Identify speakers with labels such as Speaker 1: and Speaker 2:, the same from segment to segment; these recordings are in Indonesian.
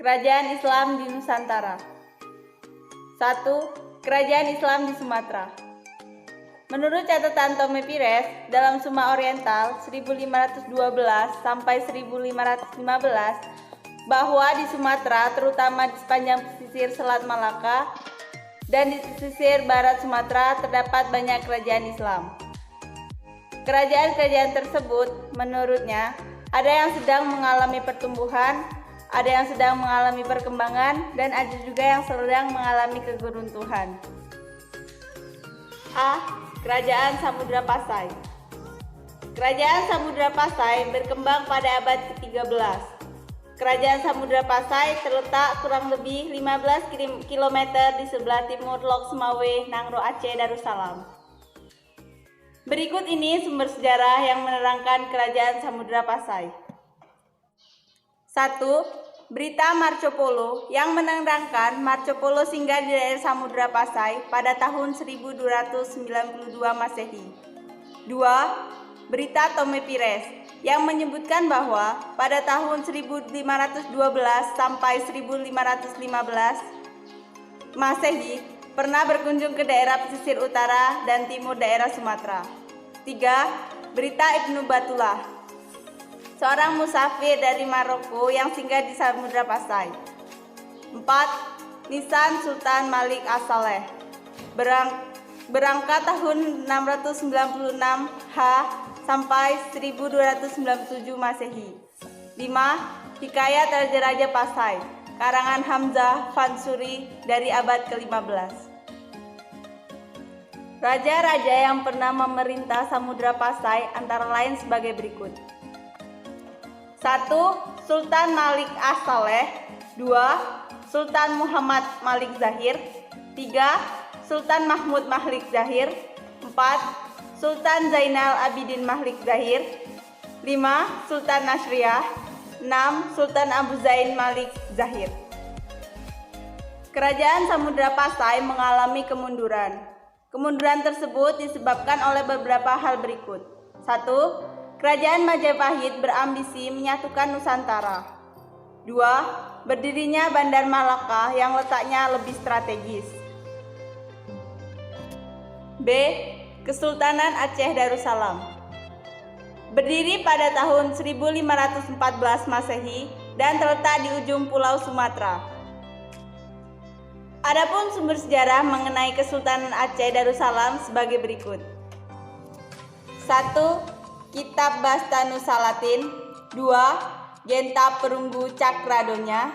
Speaker 1: Kerajaan Islam di Nusantara. 1. Kerajaan Islam di Sumatera. Menurut catatan Tome Pires, dalam Suma Oriental 1512 sampai 1515, bahwa di Sumatera, terutama di sepanjang pesisir Selat Malaka dan di pesisir barat Sumatera, terdapat banyak kerajaan Islam. Kerajaan-kerajaan tersebut, menurutnya, ada yang sedang mengalami pertumbuhan, ada yang sedang mengalami perkembangan, dan ada juga yang sedang mengalami kegeruntuhan. A. Kerajaan Samudra Pasai. Kerajaan Samudra Pasai berkembang pada abad ke-13. Kerajaan Samudra Pasai terletak kurang lebih 15 km di sebelah timur Lok Sumawe, Nangro Aceh, Darussalam. Berikut ini sumber sejarah yang menerangkan Kerajaan Samudra Pasai. 1. Berita Marco Polo yang menerangkan Marco Polo singgah di daerah Samudra Pasai pada tahun 1292 Masehi. 2. Berita Tome Pires yang menyebutkan bahwa pada tahun 1512 sampai 1515 Masehi pernah berkunjung ke daerah pesisir utara dan timur daerah Sumatera. 3. Berita Ibnu Battulah, seorang musafir dari Maroko yang singgah di Samudra Pasai. 4. Nisan Sultan Malik As-Saleh berangkat tahun 696 H sampai 1297 Masehi. 5. Hikayat Raja-Raja Pasai, karangan Hamzah Fansuri dari abad ke-15. Raja-raja yang pernah memerintah Samudra Pasai antara lain sebagai berikut. 1. Sultan Malik As-Saleh. 2. Sultan Muhammad Malik Zahir. 3. Sultan Mahmud Malik Zahir. 4. Sultan Zainal Abidin Malik Zahir. 5. Sultan Nasriyah. 6. Sultan Abu Zain Malik Zahir. Kerajaan Samudra Pasai mengalami kemunduran. Kemunduran tersebut disebabkan oleh beberapa hal berikut. 1. Kerajaan Majapahit berambisi menyatukan Nusantara. 2. Berdirinya Bandar Malaka yang letaknya lebih strategis. B. Kesultanan Aceh Darussalam. Berdiri pada tahun 1514 Masehi dan terletak di ujung pulau Sumatera. Adapun sumber sejarah mengenai Kesultanan Aceh Darussalam sebagai berikut. 1. Kitab Bastanu Salatin. 2. Genta Perunggu Cakradonya.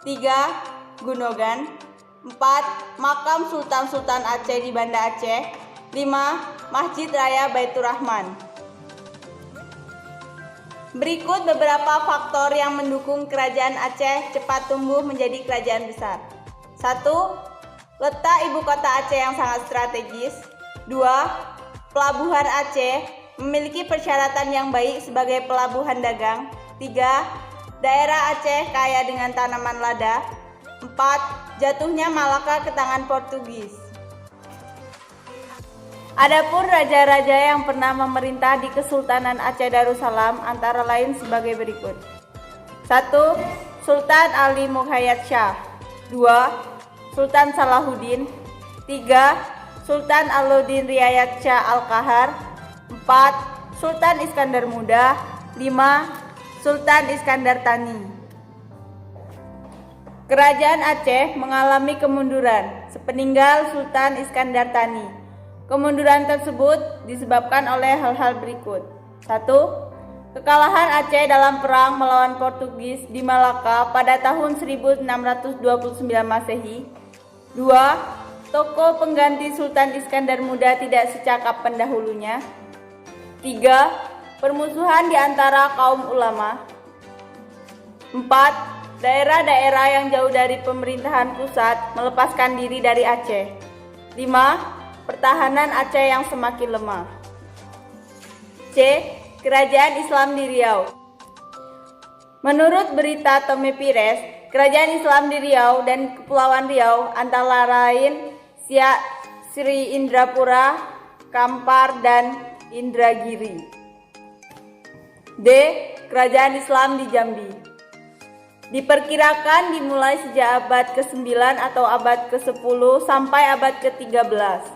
Speaker 1: 3. Gunogan. 4. Makam Sultan-Sultan Aceh di Banda Aceh. 5. Masjid Raya Baitur Rahman. Berikut beberapa faktor yang mendukung kerajaan Aceh cepat tumbuh menjadi kerajaan besar. 1. Letak ibu kota Aceh yang sangat strategis. 2. Pelabuhan Aceh memiliki persyaratan yang baik sebagai pelabuhan dagang. 3. Daerah Aceh kaya dengan tanaman lada. 4. Jatuhnya Malaka ke tangan Portugis. Adapun raja-raja yang pernah memerintah di Kesultanan Aceh Darussalam antara lain sebagai berikut. 1. Sultan Ali Muhayyad Shah. 2. Sultan Salahuddin. 3. Sultan Alauddin Riayat Shah Al-Qahar. 4. Sultan Iskandar Muda. 5. Sultan Iskandar Thani. Kerajaan Aceh mengalami kemunduran sepeninggal Sultan Iskandar Thani. Kemunduran tersebut disebabkan oleh hal-hal berikut. 1. Kekalahan Aceh dalam perang melawan Portugis di Malaka pada tahun 1629 Masehi. 2. Tokoh pengganti Sultan Iskandar Muda tidak secakap pendahulunya. 3. Permusuhan di antara kaum ulama. 4. Daerah-daerah yang jauh dari pemerintahan pusat melepaskan diri dari Aceh. 5. Pertahanan Aceh yang semakin lemah. C. Kerajaan Islam di Riau. Menurut berita Tome Pires, kerajaan Islam di Riau dan Kepulauan Riau antara lain Siak, Sri Indrapura, Kampar, dan Indragiri. D. Kerajaan Islam di Jambi. Diperkirakan dimulai sejak abad ke-9 atau abad ke-10 sampai abad ke-13.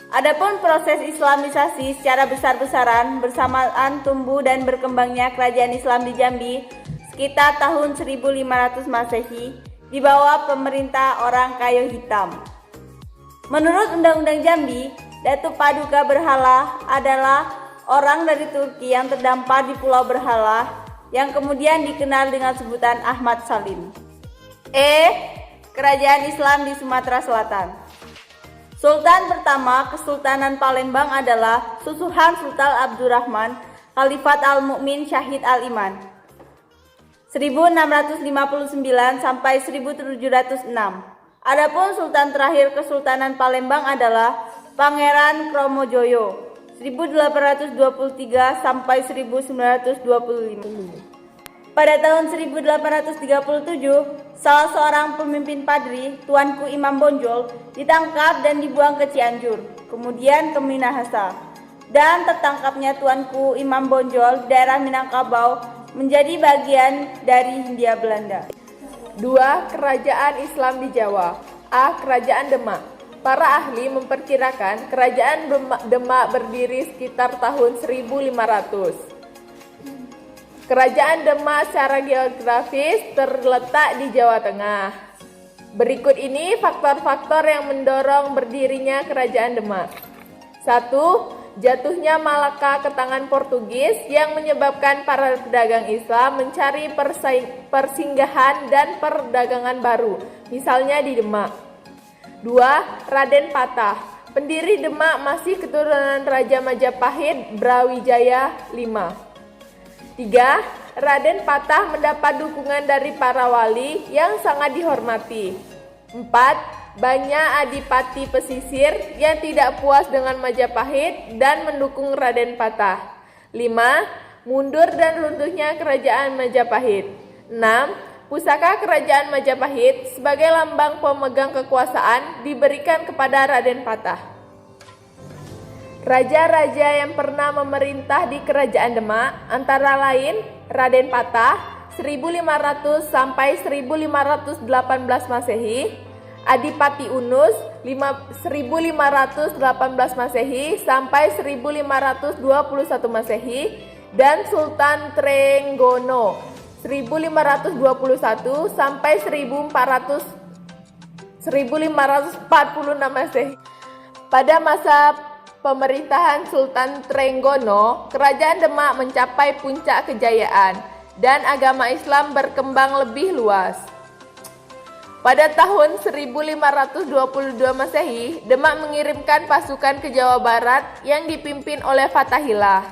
Speaker 1: Adapun proses islamisasi secara besar-besaran bersamaan tumbuh dan berkembangnya kerajaan Islam di Jambi sekitar tahun 1500 Masehi di bawah pemerintah orang kayu hitam. Menurut Undang-Undang Jambi, Datuk Paduka Berhala adalah orang dari Turki yang terdampar di Pulau Berhala yang kemudian dikenal dengan sebutan Ahmad Salim. Kerajaan Islam di Sumatera Selatan. Sultan pertama Kesultanan Palembang adalah Susuhan Sultan Abdurrahman Khalifat Al-Mu'min Syahid Al-Iman 1659 sampai 1706. Adapun Sultan terakhir Kesultanan Palembang adalah Pangeran Kromojoyo 1823 sampai 1925. Pada tahun 1837, salah seorang pemimpin padri, Tuanku Imam Bonjol, ditangkap dan dibuang ke Cianjur, kemudian ke Minahasa. Dan tertangkapnya Tuanku Imam Bonjol, daerah Minangkabau, menjadi bagian dari Hindia Belanda.
Speaker 2: 2. Kerajaan Islam di Jawa. A. Kerajaan Demak. Para ahli memperkirakan kerajaan Demak berdiri sekitar tahun 1500. Kerajaan Demak secara geografis terletak di Jawa Tengah. Berikut ini faktor-faktor yang mendorong berdirinya kerajaan Demak. 1. Jatuhnya Malaka ke tangan Portugis yang menyebabkan para pedagang Islam mencari persinggahan dan perdagangan baru, misalnya di Demak. 2. Raden Patah. Pendiri Demak masih keturunan Raja Majapahit Brawijaya V. 3. Raden Patah mendapat dukungan dari para wali yang sangat dihormati. 4. Banyak adipati pesisir yang tidak puas dengan Majapahit dan mendukung Raden Patah. 5. Mundur dan runtuhnya kerajaan Majapahit. 6. Pusaka kerajaan Majapahit sebagai lambang pemegang kekuasaan diberikan kepada Raden Patah. Raja-raja yang pernah memerintah di kerajaan Demak antara lain Raden Patah 1500 sampai 1518 Masehi, Adipati Unus 1518 Masehi sampai 1521 Masehi, dan Sultan Trenggono 1521 sampai 1546 Masehi. Pada masa pemerintahan Sultan Trenggono, kerajaan Demak mencapai puncak kejayaan dan agama Islam berkembang lebih luas. Pada tahun 1522 Masehi, Demak mengirimkan pasukan ke Jawa Barat yang dipimpin oleh Fathahillah.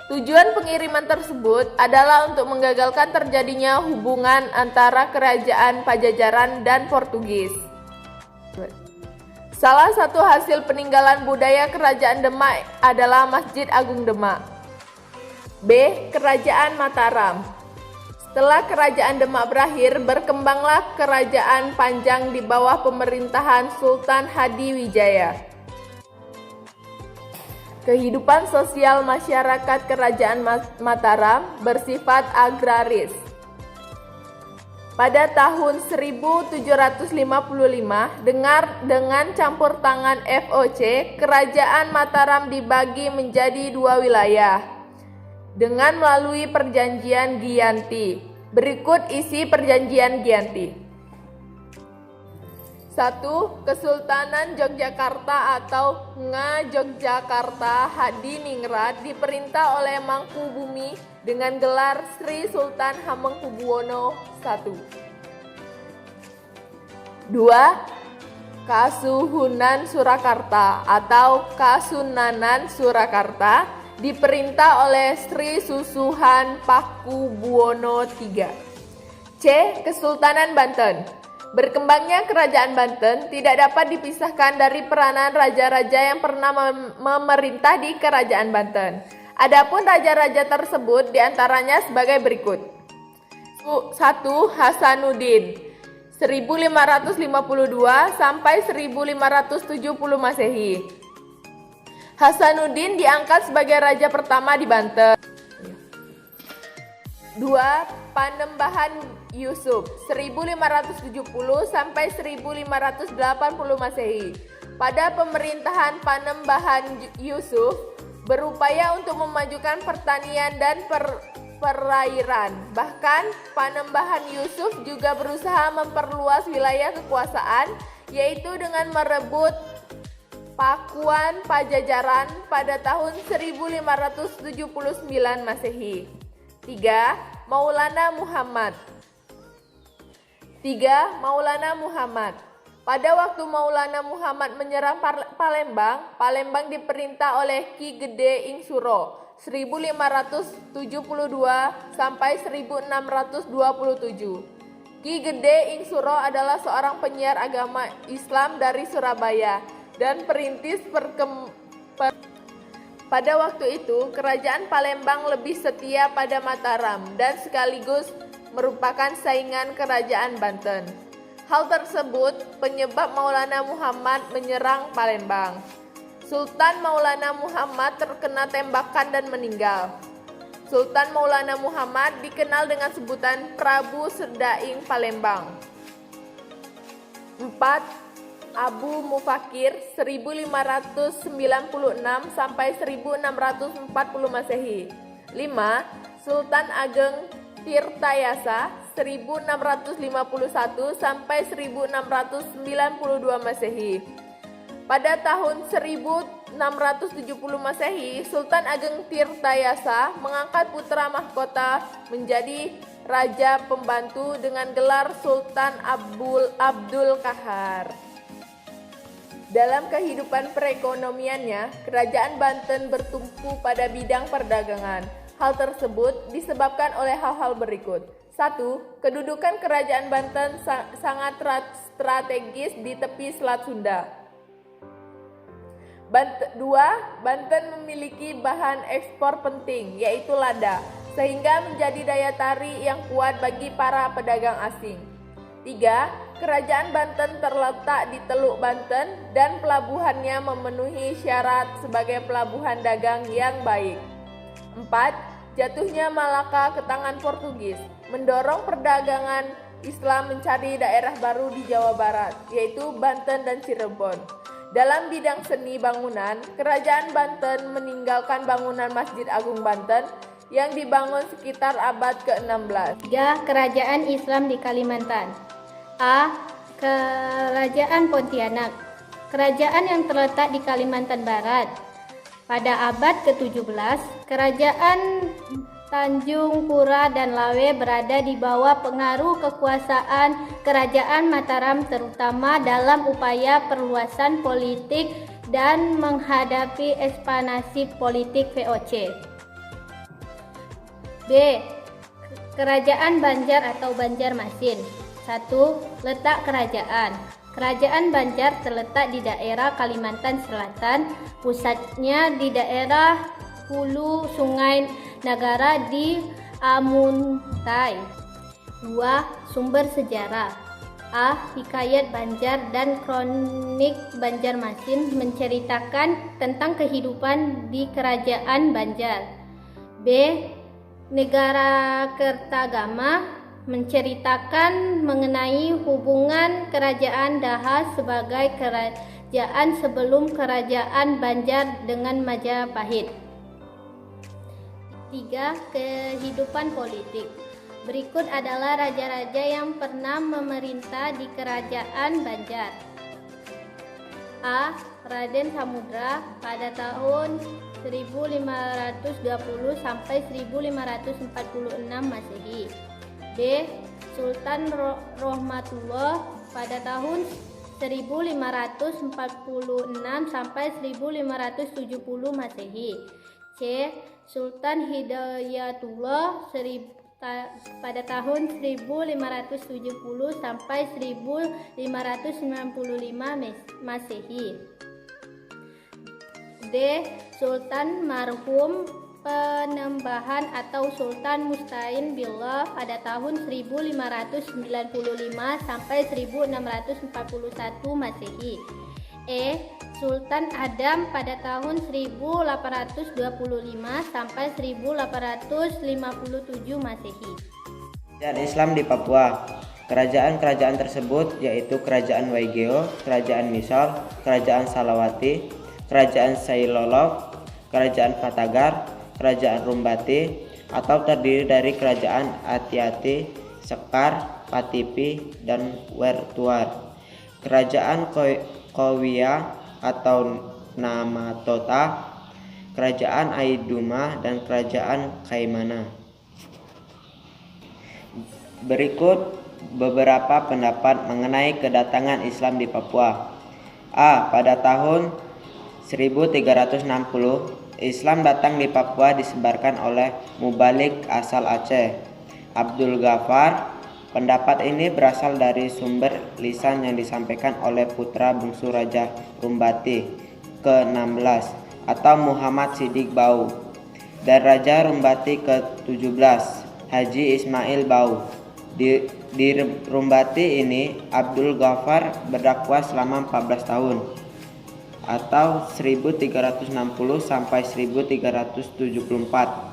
Speaker 2: Tujuan pengiriman tersebut adalah untuk menggagalkan terjadinya hubungan antara kerajaan Pajajaran dan Portugis. Salah satu hasil peninggalan budaya kerajaan Demak adalah Masjid Agung Demak. B. Kerajaan Mataram. Setelah kerajaan Demak berakhir, berkembanglah kerajaan Panjang di bawah pemerintahan Sultan Hadiwijaya. Kehidupan sosial masyarakat kerajaan Mataram bersifat agraris. Pada tahun 1755, dengan campur tangan VOC, kerajaan Mataram dibagi menjadi 2 wilayah dengan melalui perjanjian Giyanti. Berikut isi perjanjian Giyanti. 1. Kesultanan Yogyakarta atau Ngayogyakarta Hadiningrat diperintah oleh Mangkubumi dengan gelar Sri Sultan Hamengkubuwono I. 2. Kasuhunan Surakarta atau Kasunanan Surakarta diperintah oleh Sri Susuhan Pakubuwono III. C. Kesultanan Banten. Berkembangnya kerajaan Banten tidak dapat dipisahkan dari peranan raja-raja yang pernah memerintah di kerajaan Banten. Adapun raja-raja tersebut diantaranya sebagai berikut. 1. Hasanuddin 1552 sampai 1570 Masehi. Hasanuddin diangkat sebagai raja pertama di Banten. 2. Panembahan Yusuf 1570 sampai 1580 Masehi. Pada pemerintahan Panembahan Yusuf berupaya untuk memajukan pertanian dan perairan. Bahkan Panembahan Yusuf juga berusaha memperluas wilayah kekuasaan, yaitu dengan merebut Pakuan Pajajaran pada tahun 1579 Masehi. 3. Maulana Muhammad. Pada waktu Maulana Muhammad menyerang Palembang, Palembang diperintah oleh Ki Gede Ing Suro 1572 sampai 1627. Ki Gede Ing Suro adalah seorang penyiar agama Islam dari Surabaya dan perintis pada waktu itu, kerajaan Palembang lebih setia pada Mataram dan sekaligus merupakan saingan kerajaan Banten. Hal tersebut penyebab Maulana Muhammad menyerang Palembang. Sultan Maulana Muhammad terkena tembakan dan meninggal. Sultan Maulana Muhammad dikenal dengan sebutan Prabu Serdaing Palembang. 4. Abu Mufakir 1596 sampai 1640 Masehi. 5. Sultan Ageng Tirtayasa 1651 sampai 1692 Masehi. Pada tahun 1670 Masehi, Sultan Ageng Tirtayasa mengangkat putra mahkota menjadi raja pembantu dengan gelar Sultan Abdul Kahar. Dalam kehidupan perekonomiannya, kerajaan Banten bertumpu pada bidang perdagangan. Hal tersebut disebabkan oleh hal-hal berikut. 1. Kedudukan kerajaan Banten sangat strategis di tepi Selat Sunda. 2. Banten memiliki bahan ekspor penting, yaitu lada, sehingga menjadi daya tarik yang kuat bagi para pedagang asing. 3. Kerajaan Banten terletak di Teluk Banten dan pelabuhannya memenuhi syarat sebagai pelabuhan dagang yang baik. 4. Jatuhnya Malaka ke tangan Portugis mendorong perdagangan Islam mencari daerah baru di Jawa Barat, yaitu Banten dan Cirebon. Dalam bidang seni bangunan, kerajaan Banten meninggalkan bangunan Masjid Agung Banten yang dibangun sekitar abad ke-16.
Speaker 3: 3. Kerajaan Islam di Kalimantan. A. Kerajaan Pontianak. Kerajaan yang terletak di Kalimantan Barat. Pada abad ke-17, kerajaan Tanjung Pura dan Lawe berada di bawah pengaruh kekuasaan kerajaan Mataram, terutama dalam upaya perluasan politik dan menghadapi ekspansi politik VOC. B. Kerajaan Banjar atau Banjarmasin. 1. Letak kerajaan. Kerajaan Banjar terletak di daerah Kalimantan Selatan, pusatnya di daerah hulu Sungai Nagara di Amuntai. 2. Sumber sejarah. A. Hikayat Banjar dan Kronik Banjarmasin menceritakan tentang kehidupan di kerajaan Banjar. B. Negara Kertagama menceritakan mengenai hubungan kerajaan Daha sebagai kerajaan sebelum kerajaan Banjar dengan Majapahit. 3. Kehidupan politik. Berikut adalah raja-raja yang pernah memerintah di kerajaan Banjar. A. Raden Samudra pada tahun 1520 sampai 1546 Masehi. B. Sultan Rohmatullah pada tahun 1546 sampai 1570 Masehi. C. Sultan Hidayatullah pada tahun 1570 sampai 1595 Masehi. D. Sultan marhum Penembahan atau Sultan Mustain Billah pada tahun 1595 sampai 1641 Masehi. E. Sultan Adam pada tahun 1825 sampai 1857 Masehi.
Speaker 4: Kerajaan Islam di Papua. Kerajaan-kerajaan tersebut yaitu Kerajaan Waigeo, Kerajaan Misol, Kerajaan Salawati, Kerajaan Sailolok, Kerajaan Fatagar, Kerajaan Rumbati, atau terdiri dari Kerajaan Ati-Ati, Sekar, Patipi, dan Wertuar. Kerajaan Kowia atau Namatota, Kerajaan Aiduma, dan Kerajaan Kaimana. Berikut beberapa pendapat mengenai kedatangan Islam di Papua. A. Pada tahun 1360, Islam datang di Papua disebarkan oleh mubalik asal Aceh, Abdul Ghaffar. Pendapat ini berasal dari sumber lisan yang disampaikan oleh putra bungsu Raja Rumbati ke-16 atau Muhammad Siddiq Bau dan Raja Rumbati ke-17 Haji Ismail Bau. Di Rumbati ini Abdul Ghaffar berdakwah selama 14 tahun atau 1360 sampai 1374.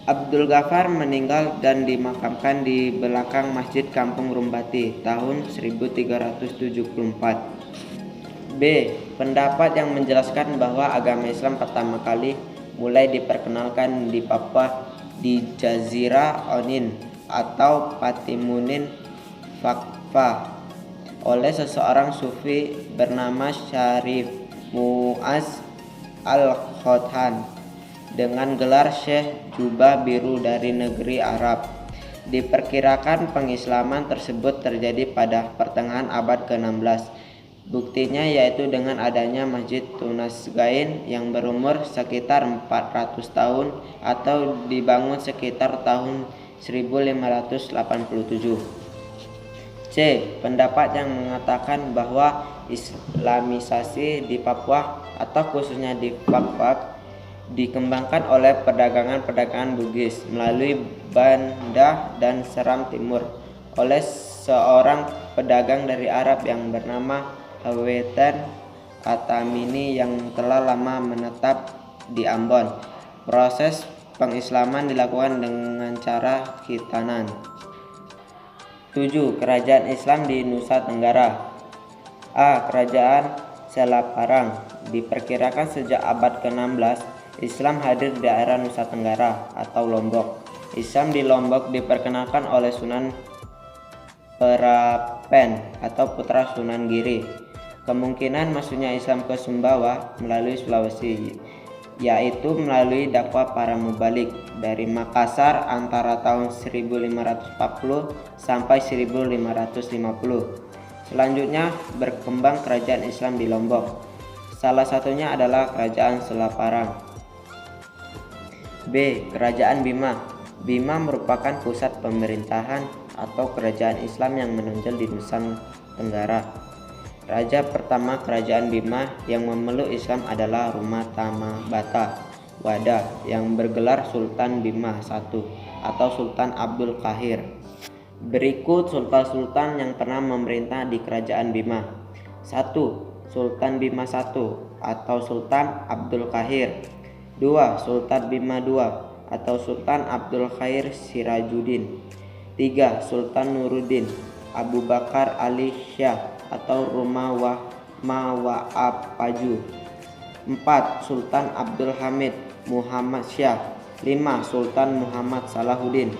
Speaker 4: Abdul Ghaffar meninggal dan dimakamkan di belakang Masjid Kampung Rumbati tahun 1374. B. Pendapat yang menjelaskan bahwa agama Islam pertama kali mulai diperkenalkan di Papua di Jazirah Onin atau Patimunin Fakfa oleh seseorang sufi bernama Syarif Mu'az Al-Khodhan dengan gelar Syekh Jubah Biru dari negeri Arab. Diperkirakan pengislaman tersebut terjadi pada pertengahan abad ke-16. Buktinya yaitu dengan adanya Masjid Tunasgain yang berumur sekitar 400 tahun atau dibangun sekitar tahun 1587. C. Pendapat yang mengatakan bahwa Islamisasi di Papua atau khususnya di Fakfak dikembangkan oleh perdagangan Bugis melalui Banda dan Seram Timur oleh seorang pedagang dari Arab yang bernama Hawetan Atamini yang telah lama menetap di Ambon. Proses pengislaman dilakukan dengan cara khitanan. 7. Kerajaan Islam di Nusa Tenggara. A. Kerajaan Selaparang. Diperkirakan sejak abad ke-16 Islam hadir di daerah Nusa Tenggara atau Lombok. Islam di Lombok diperkenalkan oleh Sunan Perapen atau putra Sunan Giri. Kemungkinan masuknya Islam ke Sumbawa melalui Sulawesi, yaitu melalui dakwah para mubalik dari Makassar antara tahun 1540 sampai 1550. Selanjutnya berkembang kerajaan Islam di Lombok. Salah satunya adalah Kerajaan Selaparang. B. Kerajaan Bima. Bima merupakan pusat pemerintahan atau kerajaan Islam yang menonjol di Nusa Tenggara. Raja pertama kerajaan Bima yang memeluk Islam adalah Rumatamabata Wada yang bergelar Sultan Bima I atau Sultan Abdul Qahir. Berikut sultan-sultan yang pernah memerintah di kerajaan Bima. 1. Sultan Bima I atau Sultan Abdul Qahir. 2. Sultan Bima II atau Sultan Abdul Khair Sirajuddin. 3. Sultan Nuruddin Abu Bakar Ali Shah atau Mawa'apaju. 4. Sultan Abdul Hamid Muhammad Syah. 5. Sultan Muhammad Salahuddin.